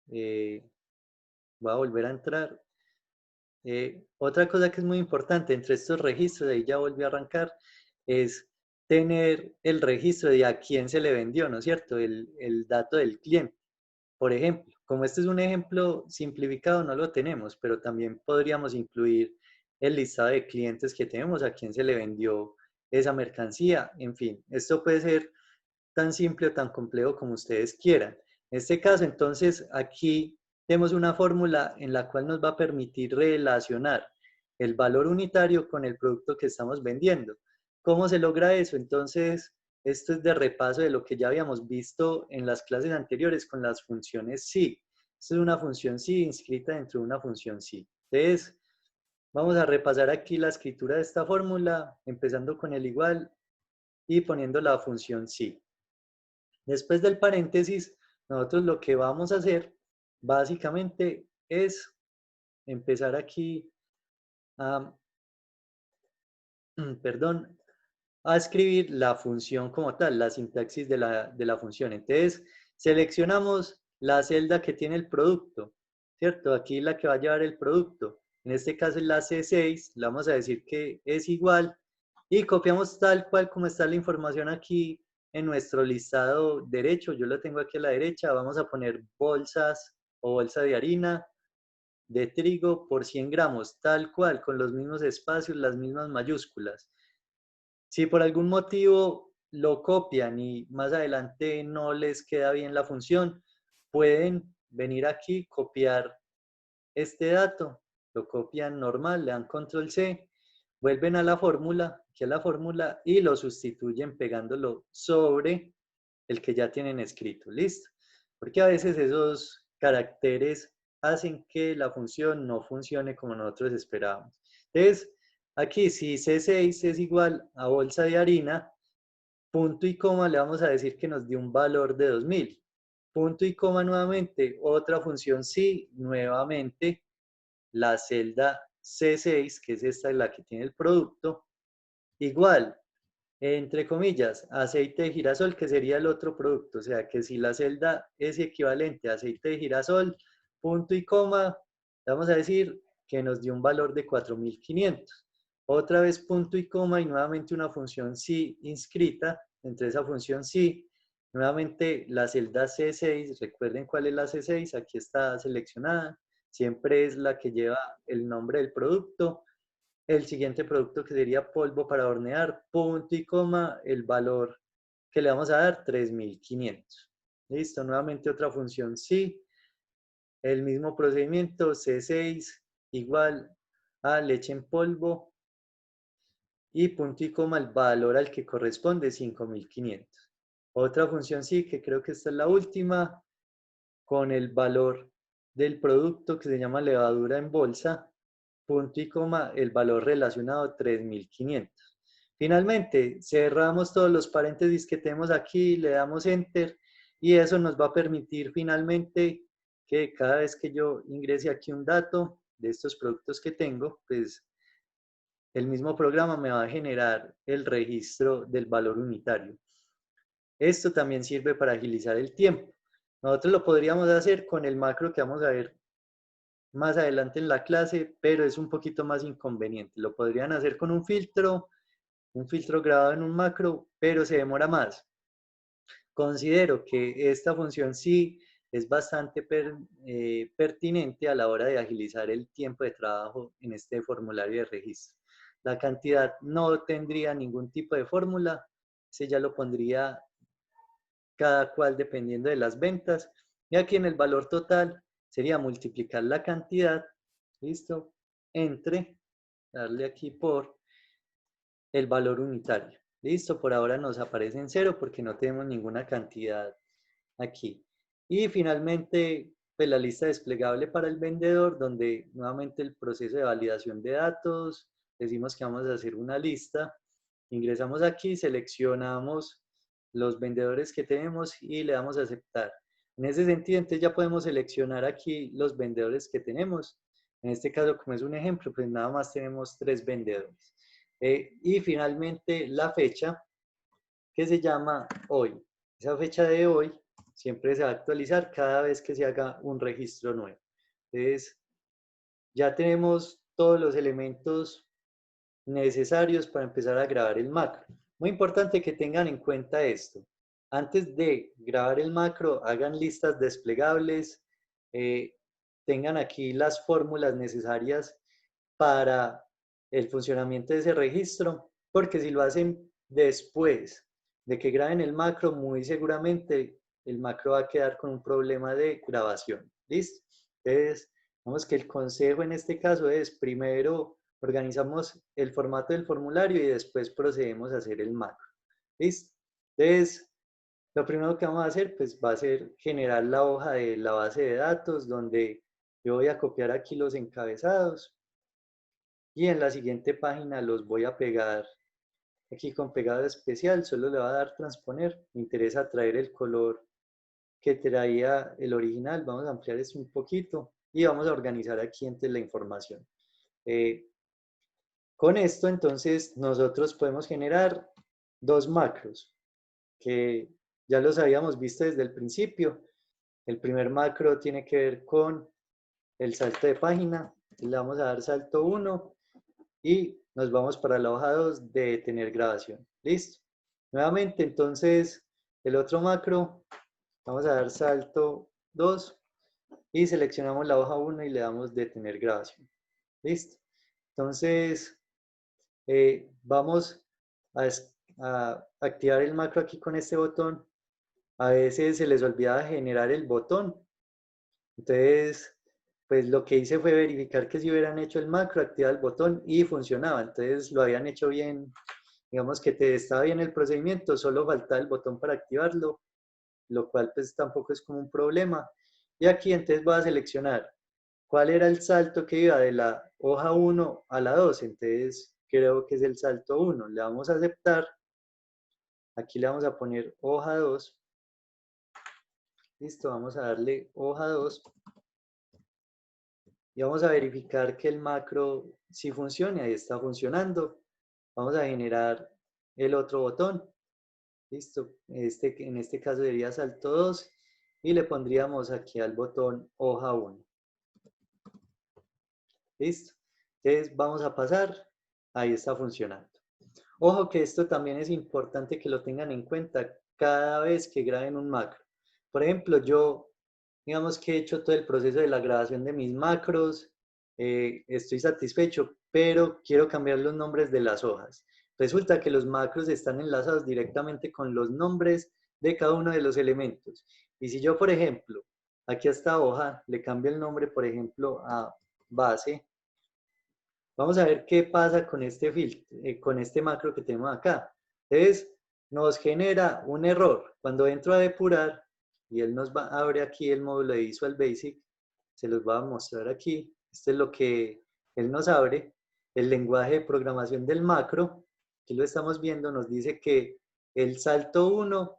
Voy a volver a entrar. Otra cosa que es muy importante entre estos registros, ahí ya volví a arrancar, es tener el registro de a quién se le vendió, ¿no es cierto? El dato del cliente. Por ejemplo, como este es un ejemplo simplificado, no lo tenemos, pero también podríamos incluir el listado de clientes que tenemos, a quién se le vendió esa mercancía. En fin, esto puede ser tan simple o tan complejo como ustedes quieran. En este caso, entonces, aquí tenemos una fórmula en la cual nos va a permitir relacionar el valor unitario con el producto que estamos vendiendo. ¿Cómo se logra eso? Entonces, esto es de repaso de lo que ya habíamos visto en las clases anteriores con las funciones sí. Esto es una función sí inscrita dentro de una función sí. Entonces, vamos a repasar aquí la escritura de esta fórmula, empezando con el igual y poniendo la función sí. Después del paréntesis, nosotros lo que vamos a hacer básicamente es empezar aquí a, perdón, a escribir la función como tal, la sintaxis de la función. Entonces, seleccionamos la celda que tiene el producto, ¿cierto? Aquí la que va a llevar el producto. En este caso es la C6, le vamos a decir que es igual y copiamos tal cual como está la información aquí en nuestro listado derecho. Yo lo tengo aquí a la derecha. Vamos a poner bolsas o bolsa de harina de trigo por 100 gramos, tal cual, con los mismos espacios, las mismas mayúsculas. Si por algún motivo lo copian y más adelante no les queda bien la función, pueden venir aquí, copiar este dato, lo copian normal, le dan control C, vuelven a la fórmula, aquí a la fórmula, y lo sustituyen pegándolo sobre el que ya tienen escrito. ¿Listo? Porque a veces esos caracteres hacen que la función no funcione como nosotros esperábamos. Entonces, aquí si C6 es igual a bolsa de harina, punto y coma le vamos a decir que nos dio un valor de 2000. Punto y coma nuevamente, otra función sí, nuevamente la celda C6, que es esta la que tiene el producto, igual, entre comillas, aceite de girasol, que sería el otro producto. O sea que si la celda es equivalente a aceite de girasol, punto y coma, vamos a decir que nos dio un valor de 4500. Otra vez punto y coma y nuevamente una función sí inscrita. Entre esa función sí, nuevamente la celda C6, recuerden cuál es la C6, aquí está seleccionada, siempre es la que lleva el nombre del producto. El siguiente producto que sería polvo para hornear, punto y coma, el valor que le vamos a dar, 3500. Listo, nuevamente otra función sí, el mismo procedimiento, C6 igual a leche en polvo y punto y coma el valor al que corresponde, 5500. Otra función sí, que creo que esta es la última, con el valor del producto que se llama levadura en bolsa, punto y coma, el valor relacionado 3500. Finalmente, cerramos todos los paréntesis que tenemos aquí, le damos Enter y eso nos va a permitir finalmente que cada vez que yo ingrese aquí un dato de estos productos que tengo, pues el mismo programa me va a generar el registro del valor unitario. Esto también sirve para agilizar el tiempo. Nosotros lo podríamos hacer con el macro que vamos a ver más adelante en la clase, pero es un poquito más inconveniente. Lo podrían hacer con un filtro grabado en un macro, pero se demora más. Considero que esta función sí es bastante pertinente a la hora de agilizar el tiempo de trabajo en este formulario de registro. La cantidad no tendría ningún tipo de fórmula, se ya lo pondría cada cual dependiendo de las ventas. Y aquí en el valor total sería multiplicar la cantidad, ¿listo? Entre, darle aquí por el valor unitario. Listo, por ahora nos aparece en cero porque no tenemos ninguna cantidad aquí. Y finalmente, pues la lista desplegable para el vendedor, donde nuevamente el proceso de validación de datos, decimos que vamos a hacer una lista, ingresamos aquí, seleccionamos los vendedores que tenemos y le damos a aceptar. En ese sentido, entonces ya podemos seleccionar aquí los vendedores que tenemos. En este caso, como es un ejemplo, pues nada más tenemos 3 vendedores. Y finalmente la fecha que se llama hoy. Esa fecha de hoy siempre se va a actualizar cada vez que se haga un registro nuevo. Entonces, ya tenemos todos los elementos necesarios para empezar a grabar el macro. Muy importante que tengan en cuenta esto. Antes de grabar el macro, hagan listas desplegables, tengan aquí las fórmulas necesarias para el funcionamiento de ese registro, porque si lo hacen después de que graben el macro, muy seguramente el macro va a quedar con un problema de grabación. ¿Listo? Entonces, vamos que el consejo en este caso es primero organizamos el formato del formulario y después procedemos a hacer el macro. ¿Listo? Entonces, lo primero que vamos a hacer pues va a ser generar la hoja de la base de datos donde yo voy a copiar aquí los encabezados y en la siguiente página los voy a pegar aquí con pegado especial, solo le va a dar transponer. Me interesa traer el color que traía el original, vamos a ampliar esto un poquito y vamos a organizar aquí entre la información. Con esto entonces nosotros podemos generar dos macros que ya los habíamos visto desde el principio. El primer macro tiene que ver con el salto de página, le vamos a dar salto 1 y nos vamos para la hoja 2 de detener grabación. ¿Listo? Nuevamente, entonces, el otro macro, vamos a dar salto 2 y seleccionamos la hoja 1 y le damos detener grabación. ¿Listo? Entonces, vamos a activar el macro aquí con este botón. A veces se les olvida generar el botón. Entonces, pues lo que hice fue verificar que si hubieran hecho el macro, activar el botón y funcionaba. Entonces lo habían hecho bien, digamos que estaba bien el procedimiento, solo faltaba el botón para activarlo, lo cual pues tampoco es como un problema. Y aquí entonces voy a seleccionar cuál era el salto que iba de la hoja 1 a la 2. Entonces creo que es el salto 1. Le damos a aceptar. Aquí le vamos a poner hoja 2. Listo, vamos a darle hoja 2. Y vamos a verificar que el macro sí funcione, ahí está funcionando. Vamos a generar el otro botón. Listo, en este caso sería salto 2 y le pondríamos aquí al botón hoja 1. Listo, entonces vamos a pasar, ahí está funcionando. Ojo que esto también es importante que lo tengan en cuenta cada vez que graben un macro. Por ejemplo, yo digamos que he hecho todo el proceso de la grabación de mis macros, estoy satisfecho, pero quiero cambiar los nombres de las hojas. Resulta que los macros están enlazados directamente con los nombres de cada uno de los elementos. Y si yo, por ejemplo, aquí a esta hoja le cambio el nombre, por ejemplo, a base, vamos a ver qué pasa con este filtro, con este macro que tenemos acá. Entonces, nos genera un error. Cuando entro a depurar, y él nos abre aquí el módulo de Visual Basic, se los va a mostrar aquí. Esto es lo que él nos abre. El lenguaje de programación del macro, aquí lo estamos viendo, nos dice que el salto 1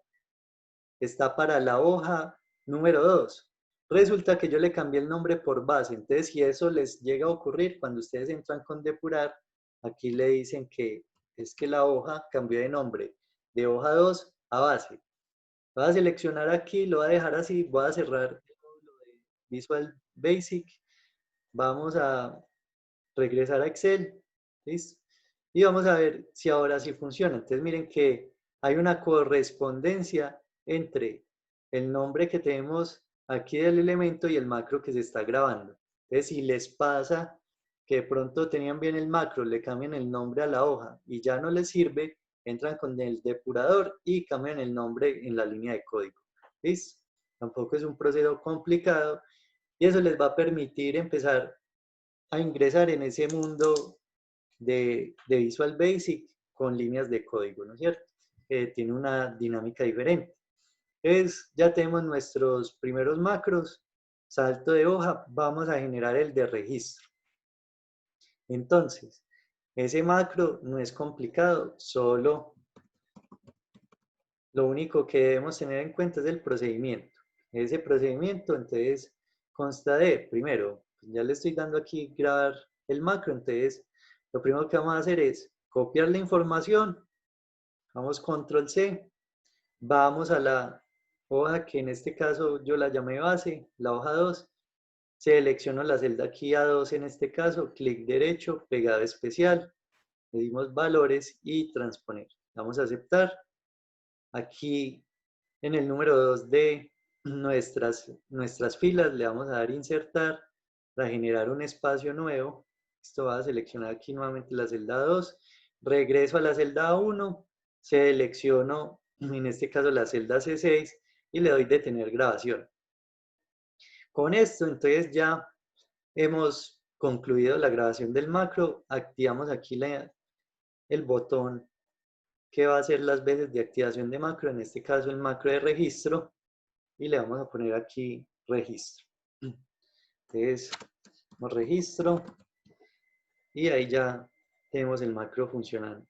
está para la hoja número 2. Resulta que yo le cambié el nombre por base. Entonces, si eso les llega a ocurrir, cuando ustedes entran con depurar, aquí le dicen que es que la hoja cambió de nombre de hoja 2 a base. Voy a seleccionar aquí, lo voy a dejar así, voy a cerrar el módulo de Visual Basic. Vamos a regresar a Excel. ¿Listo? Y vamos a ver si ahora sí funciona. Entonces miren que hay una correspondencia entre el nombre que tenemos aquí del elemento y el macro que se está grabando. Entonces si les pasa que de pronto tenían bien el macro, le cambian el nombre a la hoja y ya no les sirve, entran con el depurador y cambian el nombre en la línea de código. ¿Listo? Tampoco es un proceso complicado y eso les va a permitir empezar a ingresar en ese mundo de Visual Basic con líneas de código, ¿no es cierto? Tiene una dinámica diferente. Entonces, ya tenemos nuestros primeros macros, salto de hoja, vamos a generar el de registro. Entonces, ese macro no es complicado, solo lo único que debemos tener en cuenta es el procedimiento. Ese procedimiento, entonces, consta de, primero, ya le estoy dando aquí grabar el macro, entonces, lo primero que vamos a hacer es copiar la información, vamos control C, vamos a la hoja que en este caso yo la llamé base, la hoja 2, selecciono la celda aquí A2 en este caso, clic derecho, pegado especial, le dimos valores y transponer. Vamos a aceptar. Aquí en el número 2 de nuestras filas le vamos a dar insertar para generar un espacio nuevo. Esto va a seleccionar aquí nuevamente la celda 2. Regreso a la celda 1, selecciono en este caso la celda C6 y le doy detener grabación. Con esto entonces ya hemos concluido la grabación del macro. Activamos aquí el botón que va a hacer las veces de activación de macro, en este caso el macro de registro, y le vamos a poner aquí registro. Entonces, registro, y ahí ya tenemos el macro funcionando.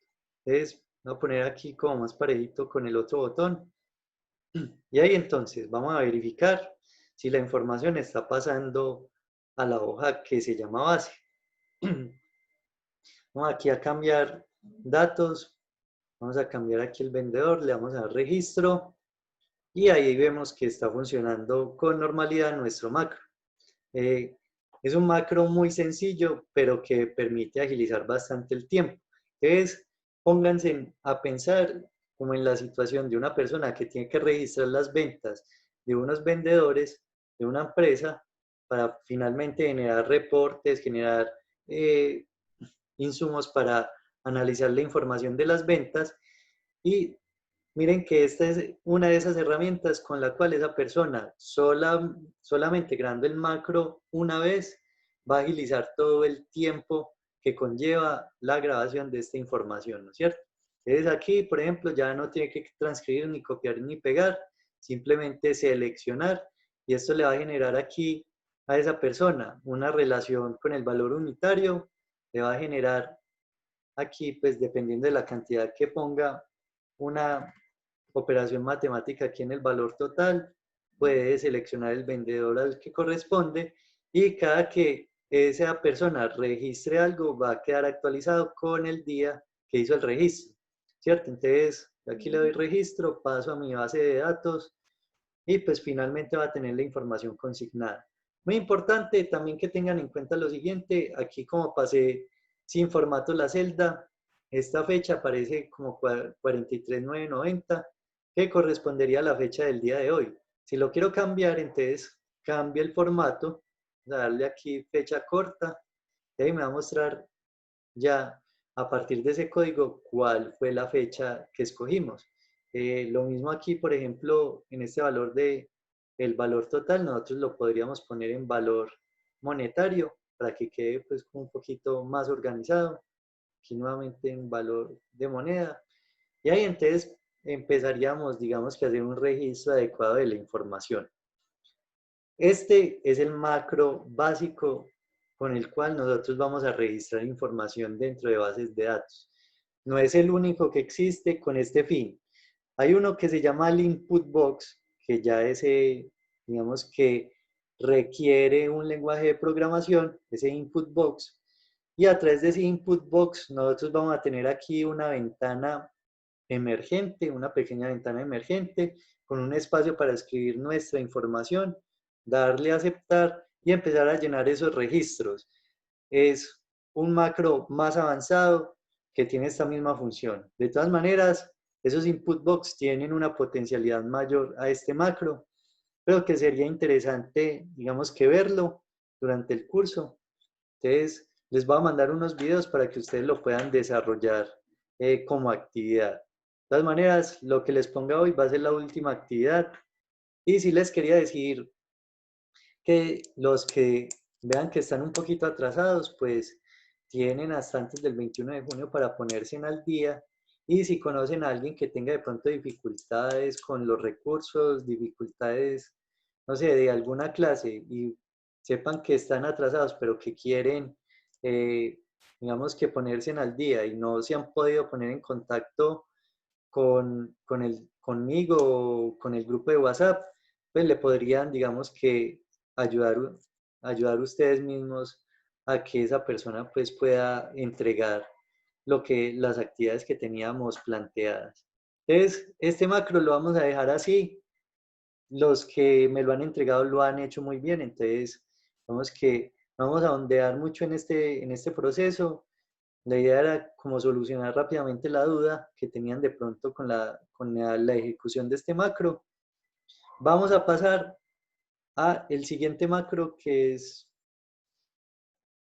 Entonces, voy a poner aquí como más parejito con el otro botón, y ahí entonces vamos a verificar si la información está pasando a la hoja que se llama base. Vamos aquí a cambiar datos, vamos a cambiar aquí el vendedor, le damos a registro, y ahí vemos que está funcionando con normalidad nuestro macro. Es un macro muy sencillo, pero que permite agilizar bastante el tiempo. Entonces, pónganse a pensar como en la situación de una persona que tiene que registrar las ventas de unos vendedores de una empresa para finalmente generar reportes, generar eh, insumos para analizar la información de las ventas. Y miren que esta es una de esas herramientas con la cual esa persona solamente creando el macro una vez va a agilizar todo el tiempo que conlleva la grabación de esta información, ¿no es cierto? Entonces aquí, por ejemplo, ya no tiene que transcribir, ni copiar, ni pegar, simplemente seleccionar, y esto le va a generar aquí a esa persona una relación con el valor unitario, le va a generar aquí, pues dependiendo de la cantidad que ponga, una operación matemática aquí en el valor total, puede seleccionar el vendedor al que corresponde, y cada que esa persona registre algo va a quedar actualizado con el día que hizo el registro, ¿cierto? Entonces aquí le doy registro, paso a mi base de datos y pues finalmente va a tener la información consignada. Muy importante también que tengan en cuenta lo siguiente, aquí como pasé sin formato la celda, esta fecha aparece como 43990, que correspondería a la fecha del día de hoy. Si lo quiero cambiar, entonces cambia el formato, darle aquí fecha corta, y ahí me va a mostrar ya a partir de ese código cuál fue la fecha que escogimos. Lo mismo aquí, por ejemplo, en este valor de el valor total, nosotros lo podríamos poner en valor monetario para que quede pues un poquito más organizado. Aquí nuevamente en valor de moneda. Y ahí entonces empezaríamos, digamos que a hacer un registro adecuado de la información. Este es el macro básico con el cual nosotros vamos a registrar información dentro de bases de datos. No es el único que existe con este fin. Hay uno que se llama el input box, que ya ese, digamos que requiere un lenguaje de programación, ese input box, y a través de ese input box nosotros vamos a tener aquí una ventana emergente, una pequeña ventana emergente con un espacio para escribir nuestra información, darle a aceptar y empezar a llenar esos registros. Es un macro más avanzado que tiene esta misma función. De todas maneras, esos input box tienen una potencialidad mayor a este macro, pero que sería interesante, digamos, que verlo durante el curso. Entonces, les voy a mandar unos videos para que ustedes lo puedan desarrollar como actividad. De todas maneras, lo que les ponga hoy va a ser la última actividad. Y sí les quería decir que los que vean que están un poquito atrasados, pues tienen hasta antes del 21 de junio para ponerse en al día. Y si conocen a alguien que tenga de pronto dificultades con los recursos, dificultades, no sé, de alguna clase, y sepan que están atrasados, pero que quieren, eh, digamos que ponerse en al día y no se han podido poner en contacto conmigo o con el grupo de WhatsApp, pues le podrían, digamos que, ayudar, ayudar ustedes mismos a que esa persona pues pueda entregar las actividades que teníamos planteadas. Entonces, este macro lo vamos a dejar así. los que me lo han entregado lo han hecho muy bien, entonces vamos que vamos a ondear mucho en este proceso. La idea era como solucionar rápidamente la duda que tenían de pronto con la ejecución de este macro. Vamos a pasar a el siguiente macro que es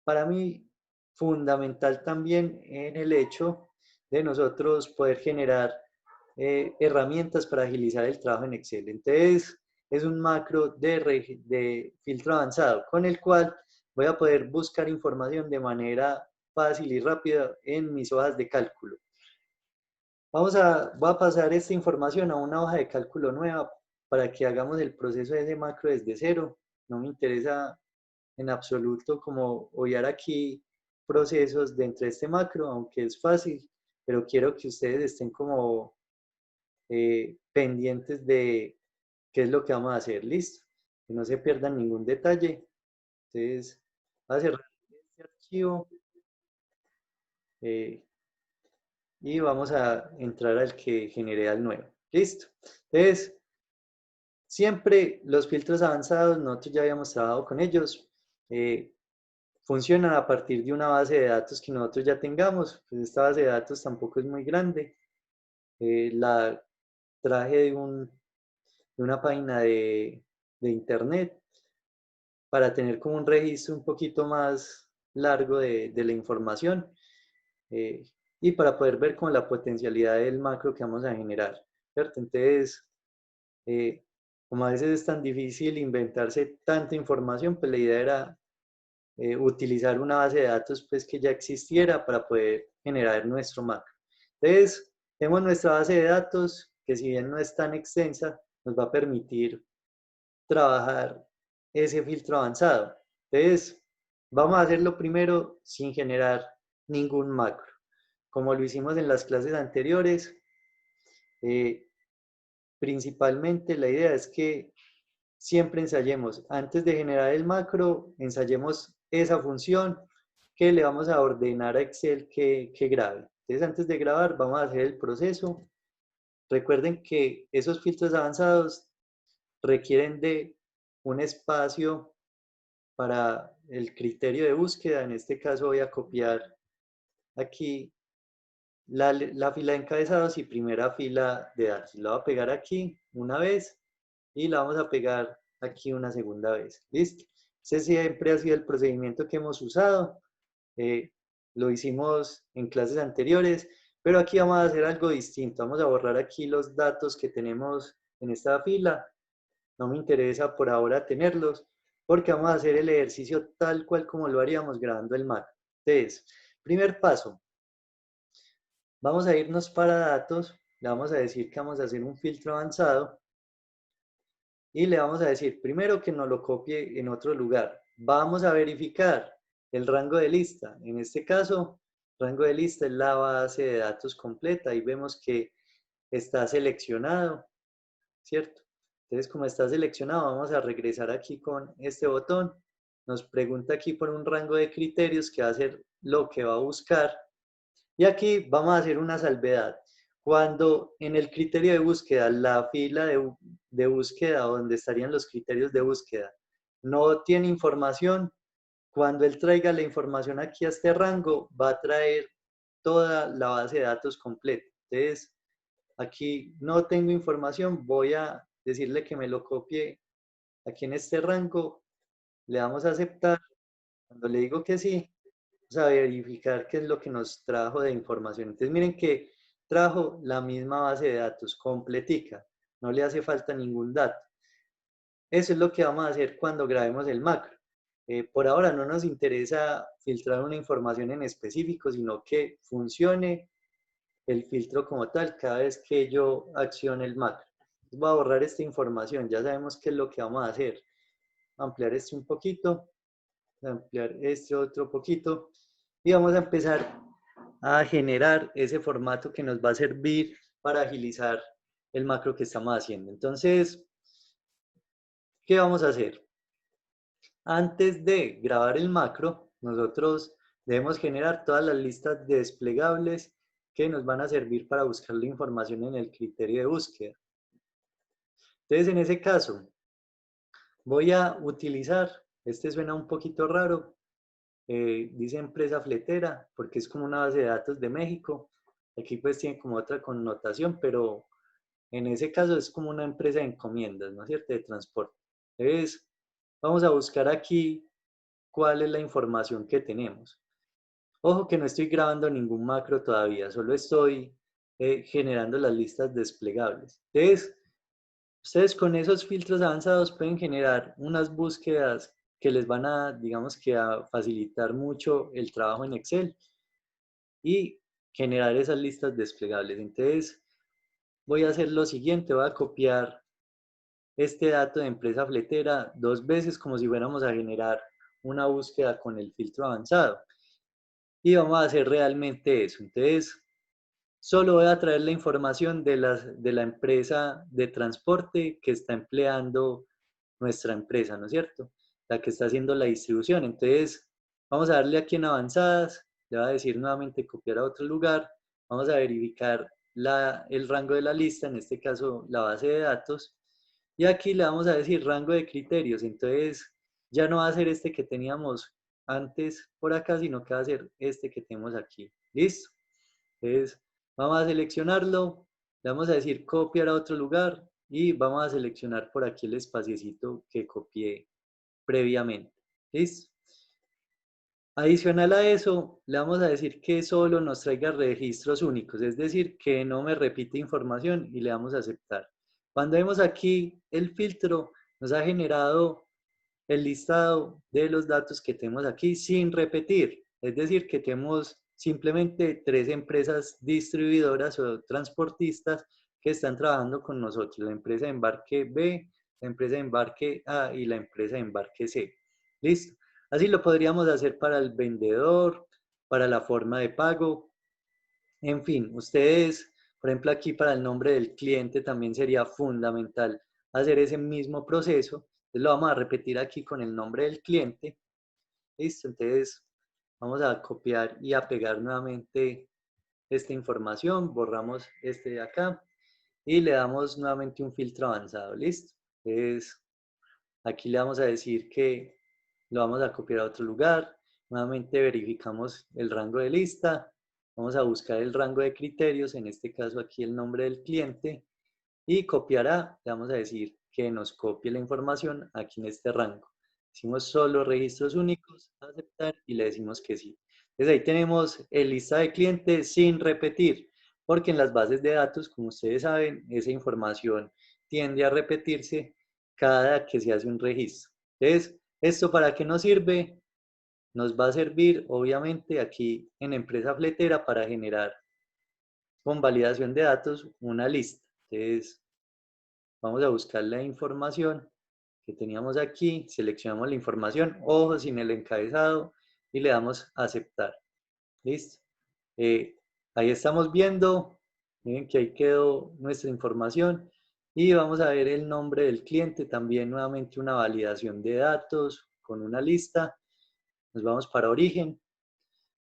para mí fundamental también en el hecho de nosotros poder generar herramientas para agilizar el trabajo en Excel. Entonces, es un macro de filtro avanzado con el cual voy a poder buscar información de manera fácil y rápida en mis hojas de cálculo. Voy a pasar esta información a una hoja de cálculo nueva para que hagamos el proceso de ese macro desde cero. No me interesa en absoluto como obviar aquí procesos dentro de este macro, aunque es fácil, pero quiero que ustedes estén como pendientes de qué es lo que vamos a hacer, listo, que no se pierdan ningún detalle. Entonces, voy a cerrar este archivo eh, y vamos a entrar al que generé al nuevo, listo. Entonces, siempre los filtros avanzados, nosotros ya habíamos trabajado con ellos, eh, funcionan a partir de una base de datos que nosotros ya tengamos. Pues esta base de datos tampoco es muy grande. La traje de una página de internet para tener como un registro un poquito más largo de la información eh, y para poder ver como la potencialidad del macro que vamos a generar, ¿cierto? Entonces, eh, como a veces es tan difícil inventarse tanta información, pues la idea era utilizar una base de datos pues, que ya existiera para poder generar nuestro macro. Entonces, tenemos nuestra base de datos que si bien no es tan extensa, nos va a permitir trabajar ese filtro avanzado. Entonces, vamos a hacerlo primero sin generar ningún macro. Como lo hicimos en las clases anteriores, eh, principalmente la idea es que siempre ensayemos, antes de generar el macro, ensayemos esa función que le vamos a ordenar a Excel que grabe. Entonces, antes de grabar, vamos a hacer el proceso. Recuerden que esos filtros avanzados requieren de un espacio para el criterio de búsqueda. En este caso voy a copiar aquí la fila de encabezados y primera fila de datos. La voy a pegar aquí una vez y la vamos a pegar aquí una segunda vez. ¿Listo? Ese siempre ha sido el procedimiento que hemos usado. Eh, lo hicimos en clases anteriores, pero aquí vamos a hacer algo distinto. Vamos a borrar aquí los datos que tenemos en esta fila. No me interesa por ahora tenerlos, porque vamos a hacer el ejercicio tal cual como lo haríamos grabando el Mac. Entonces, primer paso, vamos a irnos para datos, le vamos a decir que vamos a hacer un filtro avanzado y le vamos a decir primero que nos lo copie en otro lugar. Vamos a verificar el rango de lista. En este caso, rango de lista es la base de datos completa y vemos que está seleccionado, ¿cierto? Entonces, como está seleccionado, vamos a regresar aquí con este botón. Nos pregunta aquí por un rango de criterios que va a ser lo que va a buscar. Y aquí vamos a hacer una salvedad. Cuando en el criterio de búsqueda, la fila de búsqueda donde estarían los criterios de búsqueda no tiene información, cuando él traiga la información aquí a este rango, va a traer toda la base de datos completa. Entonces, aquí no tengo información, voy a decirle que me lo copie aquí en este rango, le damos a aceptar. Cuando le digo que sí, vamos a verificar qué es lo que nos trajo de información. Entonces miren que trajo la misma base de datos, completica, no le hace falta ningún dato. Eso es lo que vamos a hacer cuando grabemos el macro. Por ahora no nos interesa filtrar una información en específico, sino que funcione el filtro como tal cada vez que yo accione el macro. Voy a borrar esta información, ya sabemos qué es lo que vamos a hacer. Ampliar este un poquito, ampliar este otro poquito y vamos a empezar a generar ese formato que nos va a servir para agilizar el macro que estamos haciendo. Entonces, ¿qué vamos a hacer? Antes de grabar el macro, nosotros debemos generar todas las listas de desplegables que nos van a servir para buscar la información en el criterio de búsqueda. Entonces, en ese caso, voy a utilizar, este suena un poquito raro, dice empresa fletera, porque es como una base de datos de México. Aquí pues tiene como otra connotación, pero en ese caso es como una empresa de encomiendas, ¿no es cierto?, de transporte. Entonces, vamos a buscar aquí cuál es la información que tenemos. Ojo que no estoy grabando ningún macro todavía, solo estoy generando las listas desplegables. Entonces, ustedes con esos filtros avanzados pueden generar unas búsquedas que les van a, digamos que a facilitar mucho el trabajo en Excel y generar esas listas desplegables. Entonces, voy a hacer lo siguiente, voy a copiar este dato de empresa fletera 2 veces como si fuéramos a generar una búsqueda con el filtro avanzado. Y vamos a hacer realmente eso. Entonces, solo voy a traer la información de la empresa de transporte que está empleando nuestra empresa, ¿no es cierto? La que está haciendo la distribución. Entonces, vamos a darle aquí en avanzadas, le va a decir nuevamente copiar a otro lugar, vamos a verificar el rango de la lista, en este caso la base de datos, y aquí le vamos a decir rango de criterios. Entonces, ya no va a ser este que teníamos antes por acá, sino que va a ser este que tenemos aquí. ¿Listo? Entonces, vamos a seleccionarlo, le vamos a decir copiar a otro lugar y vamos a seleccionar por aquí el espaciecito que copié previamente. ¿Listo? Adicional a eso, le vamos a decir que solo nos traiga registros únicos, es decir, que no me repite información y le damos a aceptar. Cuando vemos aquí el filtro, nos ha generado el listado de los datos que tenemos aquí sin repetir. Es decir, que tenemos simplemente 3 empresas distribuidoras o transportistas que están trabajando con nosotros. La empresa de embarque B, la empresa de embarque A y la empresa de embarque C. ¿Listo? Así lo podríamos hacer para el vendedor, para la forma de pago. En fin, ustedes, por ejemplo, aquí para el nombre del cliente también sería fundamental hacer ese mismo proceso. Entonces lo vamos a repetir aquí con el nombre del cliente. Listo, entonces vamos a copiar y a pegar nuevamente esta información, borramos este de acá y le damos nuevamente un filtro avanzado. Listo. Entonces aquí le vamos a decir que lo vamos a copiar a otro lugar. Nuevamente verificamos el rango de lista. Vamos a buscar el rango de criterios, en este caso aquí el nombre del cliente. Y copiará, le vamos a decir que nos copie la información aquí en este rango. Decimos solo registros únicos, aceptar y le decimos que sí. Entonces ahí tenemos el lista de clientes sin repetir, porque en las bases de datos, como ustedes saben, esa información tiende a repetirse cada que se hace un registro. Entonces, ¿esto para qué nos sirve? Nos va a servir, obviamente, aquí en empresa fletera para generar con validación de datos una lista. Entonces, vamos a buscar la información que teníamos aquí, seleccionamos la información, ojo sin el encabezado y le damos a aceptar. ¿Listo? Ahí estamos viendo, miren que ahí quedó nuestra información y vamos a ver el nombre del cliente, también nuevamente una validación de datos con una lista. Nos vamos para origen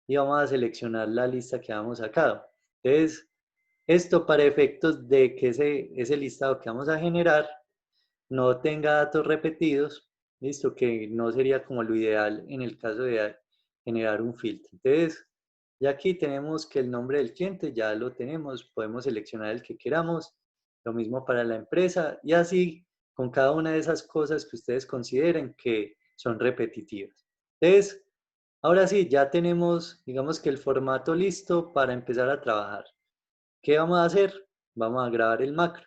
y vamos a seleccionar la lista que habíamos sacado. Entonces, esto para efectos de que ese listado que vamos a generar no tenga datos repetidos, listo, que no sería como lo ideal en el caso de generar un filtro. Entonces, ya aquí tenemos que el nombre del cliente ya lo tenemos, podemos seleccionar el que queramos, lo mismo para la empresa y así con cada una de esas cosas que ustedes consideren que son repetitivas. Entonces, ahora sí, ya tenemos, digamos que el formato listo para empezar a trabajar. ¿Qué vamos a hacer? Vamos a grabar el macro.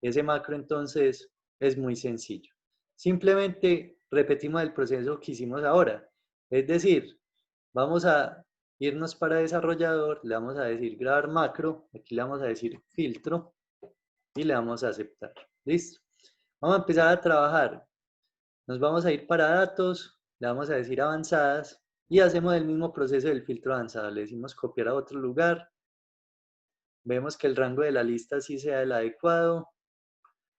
Ese macro entonces es muy sencillo. Simplemente repetimos el proceso que hicimos ahora. Es decir, vamos a irnos para desarrollador, le vamos a decir grabar macro, aquí le vamos a decir filtro y le vamos a aceptar. ¿Listo? Vamos a empezar a trabajar. Nos vamos a ir para datos, le vamos a decir avanzadas y hacemos el mismo proceso del filtro avanzado. Le decimos copiar a otro lugar. Vemos que el rango de la lista sí sea el adecuado.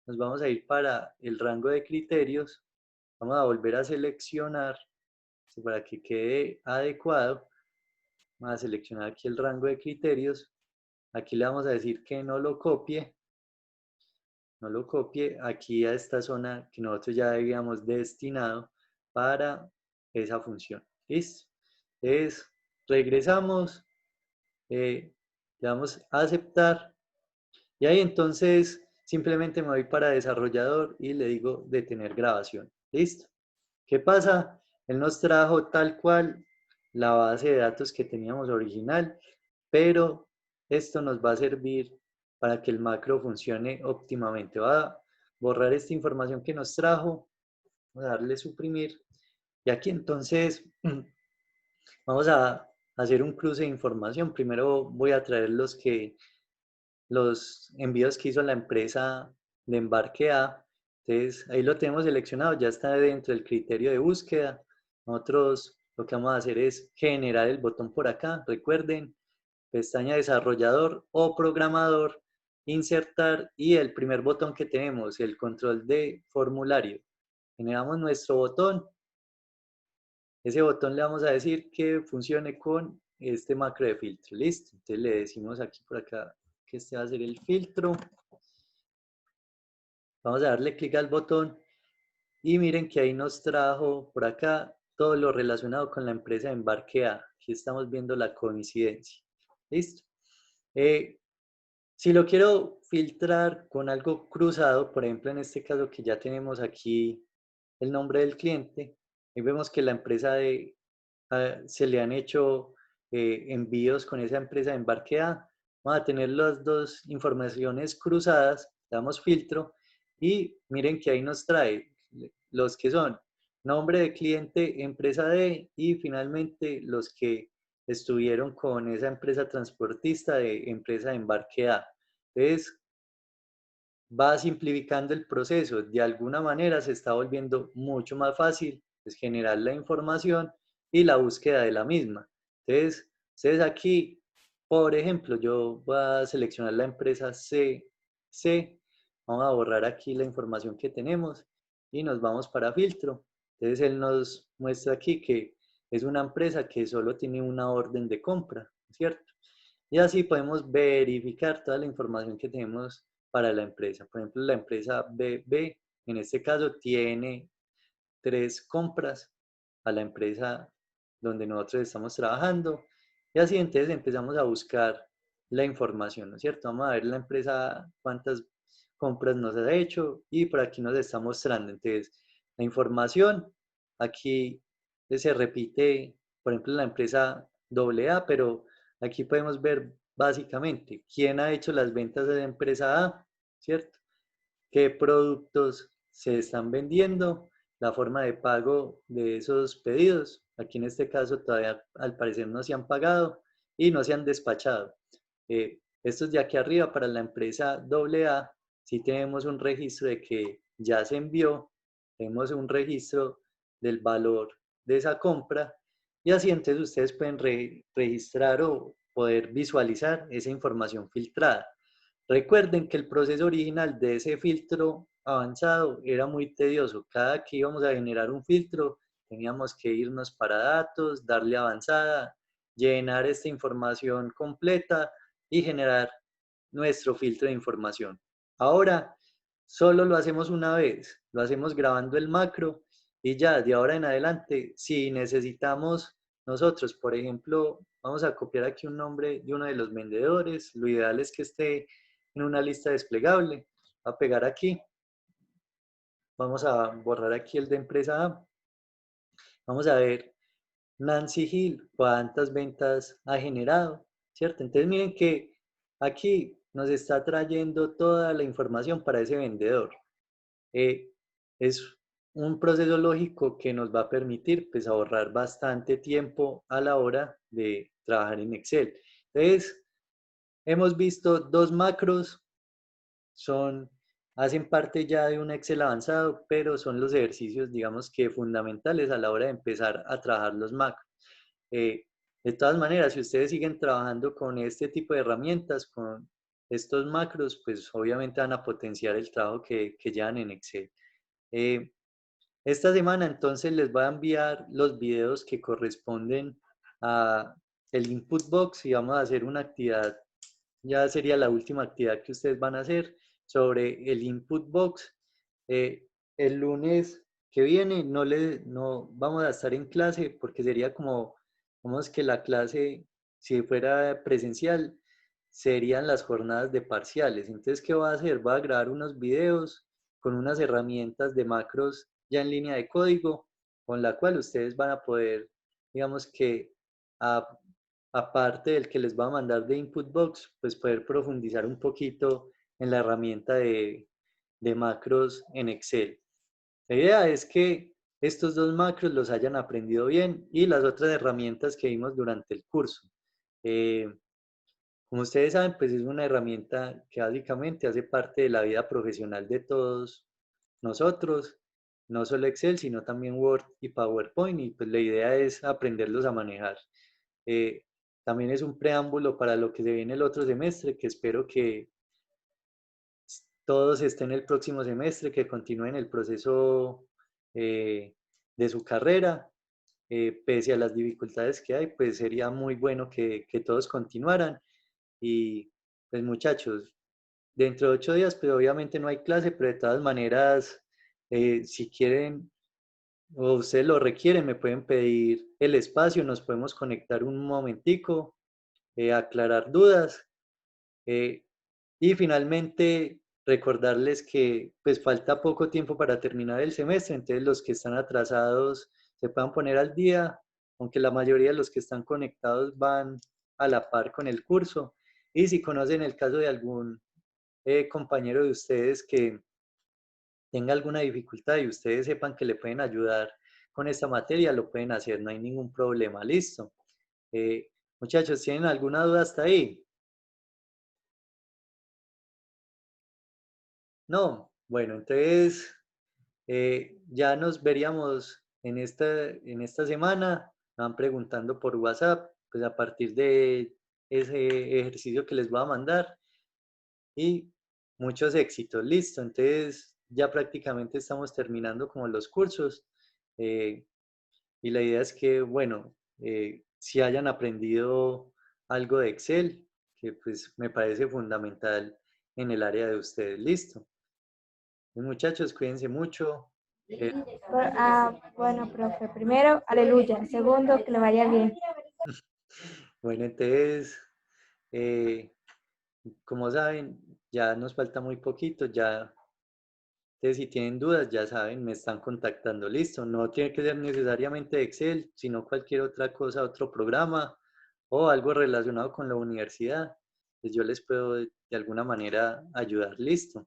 Nos vamos a ir para el rango de criterios. Vamos a volver a seleccionar para que quede adecuado. Vamos a seleccionar aquí el rango de criterios. Aquí le vamos a decir que no lo copie. no lo copie aquí a esta zona que nosotros ya habíamos destinado para esa función. ¿Listo? Entonces, regresamos, le damos a aceptar y ahí entonces simplemente me voy para desarrollador y le digo detener grabación. ¿Listo? ¿Qué pasa? Él nos trajo tal cual la base de datos que teníamos original, pero esto nos va a servir para que el macro funcione óptimamente. Va a borrar esta información que nos trajo, vamos a darle suprimir y aquí entonces vamos a hacer un cruce de información. Primero voy a traer los envíos que hizo la empresa de embarque A. Entonces, ahí lo tenemos seleccionado, ya está dentro del criterio de búsqueda. Nosotros lo que vamos a hacer es generar el botón por acá. Recuerden, pestaña desarrollador o programador, insertar y el primer botón que tenemos, el control de formulario. Generamos nuestro botón. Ese botón le vamos a decir que funcione con este macro de filtro. Listo. Entonces le decimos aquí por acá que este va a ser el filtro. Vamos a darle clic al botón y miren que ahí nos trajo por acá todo lo relacionado con la empresa de embarque A. Aquí estamos viendo la coincidencia. ¿Listo? Si lo quiero filtrar con algo cruzado, por ejemplo, en este caso que ya tenemos aquí el nombre del cliente, y vemos que la empresa se le han hecho envíos con esa empresa de embarque A, vamos a tener las dos informaciones cruzadas, damos filtro y miren que ahí nos trae los que son nombre de cliente, empresa D y finalmente los que estuvieron con esa empresa transportista de empresa de embarque A. Entonces, va simplificando el proceso. De alguna manera se está volviendo mucho más fácil pues, generar la información y la búsqueda de la misma. Entonces, ustedes aquí, por ejemplo, yo voy a seleccionar la empresa CC. Vamos a borrar aquí la información que tenemos y nos vamos para filtro. Entonces, él nos muestra aquí que es una empresa que solo tiene una orden de compra, ¿cierto? Y así podemos verificar toda la información que tenemos para la empresa. Por ejemplo, la empresa BB, en este caso, tiene 3 compras a la empresa donde nosotros estamos trabajando. Y así entonces empezamos a buscar la información, ¿no es cierto? Vamos a ver la empresa cuántas compras nos ha hecho y por aquí nos está mostrando. Entonces, la información aquí se repite, por ejemplo, la empresa AA, pero aquí podemos ver básicamente quién ha hecho las ventas de la empresa A, ¿cierto? Qué productos se están vendiendo, la forma de pago de esos pedidos. Aquí en este caso todavía al parecer no se han pagado y no se han despachado. Estos de aquí arriba para la empresa AA, sí tenemos un registro de que ya se envió, tenemos un registro del valor de esa compra y así entonces ustedes pueden registrar o poder visualizar esa información filtrada. Recuerden que el proceso original de ese filtro avanzado era muy tedioso. Cada que íbamos a generar un filtro, teníamos que irnos para datos, darle avanzada, llenar esta información completa y generar nuestro filtro de información. Ahora, solo lo hacemos una vez, lo hacemos grabando el macro y ya de ahora en adelante, si necesitamos nosotros, por ejemplo, vamos a copiar aquí un nombre de uno de los vendedores, lo ideal es que esté en una lista desplegable, a pegar aquí, vamos a borrar aquí el de empresa A, vamos a ver Nancy Hill, cuántas ventas ha generado, ¿cierto? Entonces miren que aquí nos está trayendo toda la información para ese vendedor. Es un proceso lógico que nos va a permitir pues ahorrar bastante tiempo a la hora de trabajar en Excel. Entonces, hemos visto dos macros, hacen parte ya de un Excel avanzado, pero son los ejercicios, digamos que fundamentales a la hora de empezar a trabajar los macros. Eh, de todas maneras, si ustedes siguen trabajando con este tipo de herramientas, con estos macros, pues obviamente van a potenciar el trabajo que llevan en Excel. Eh, esta semana entonces les voy a enviar los videos que corresponden a el input box y vamos a hacer una actividad, ya sería la última actividad que ustedes van a hacer sobre el input box. El lunes que viene no vamos a estar en clase porque sería como es que la clase, si fuera presencial, serían las jornadas de parciales. Entonces, ¿qué va a hacer? Va a grabar unos videos con unas herramientas de macros ya en línea de código, con la cual ustedes van a poder, digamos que, a- aparte del que les va a mandar de input box, pues poder profundizar un poquito en la herramienta de macros en Excel. La idea es que estos dos macros los hayan aprendido bien y las otras herramientas que vimos durante el curso. Eh, Como ustedes saben, pues es una herramienta que básicamente hace parte de la vida profesional de todos nosotros, no solo Excel, sino también Word y PowerPoint, y pues la idea es aprenderlos a manejar. Eh, También es un preámbulo para lo que se viene el otro semestre, que espero que todos estén el próximo semestre, que continúen el proceso de su carrera. Pese a las dificultades que hay, pues sería muy bueno que todos continuaran. Y pues muchachos, dentro de 8 días, pues obviamente no hay clase, pero de todas maneras, si quieren o ustedes lo requieren, me pueden pedir el espacio, nos podemos conectar un momentico, aclarar dudas. eh, y finalmente, recordarles que pues falta poco tiempo para terminar el semestre, entonces los que están atrasados se puedan poner al día, aunque la mayoría de los que están conectados van a la par con el curso. Y si conocen el caso de algún compañero de ustedes que tenga alguna dificultad y ustedes sepan que le pueden ayudar con esta materia, lo pueden hacer, no hay ningún problema, listo. Eh, Muchachos, ¿tienen alguna duda hasta ahí? No, bueno, entonces ya nos veríamos en esta semana, me van preguntando por WhatsApp, pues a partir de ese ejercicio que les voy a mandar y muchos éxitos, listo. Entonces ya prácticamente estamos terminando como los cursos eh, y la idea es que, bueno, si hayan aprendido algo de Excel, que pues me parece fundamental en el área de ustedes, listo. Pues, muchachos, cuídense mucho. Bueno, profe, primero, aleluya. Segundo, que le vaya bien. Bueno, entonces, eh, como saben, ya nos falta muy poquito, ya, entonces si tienen dudas, ya saben, me están contactando, listo. No tiene que ser necesariamente Excel, sino cualquier otra cosa, otro programa o algo relacionado con la universidad. Pues yo les puedo de alguna manera ayudar, listo.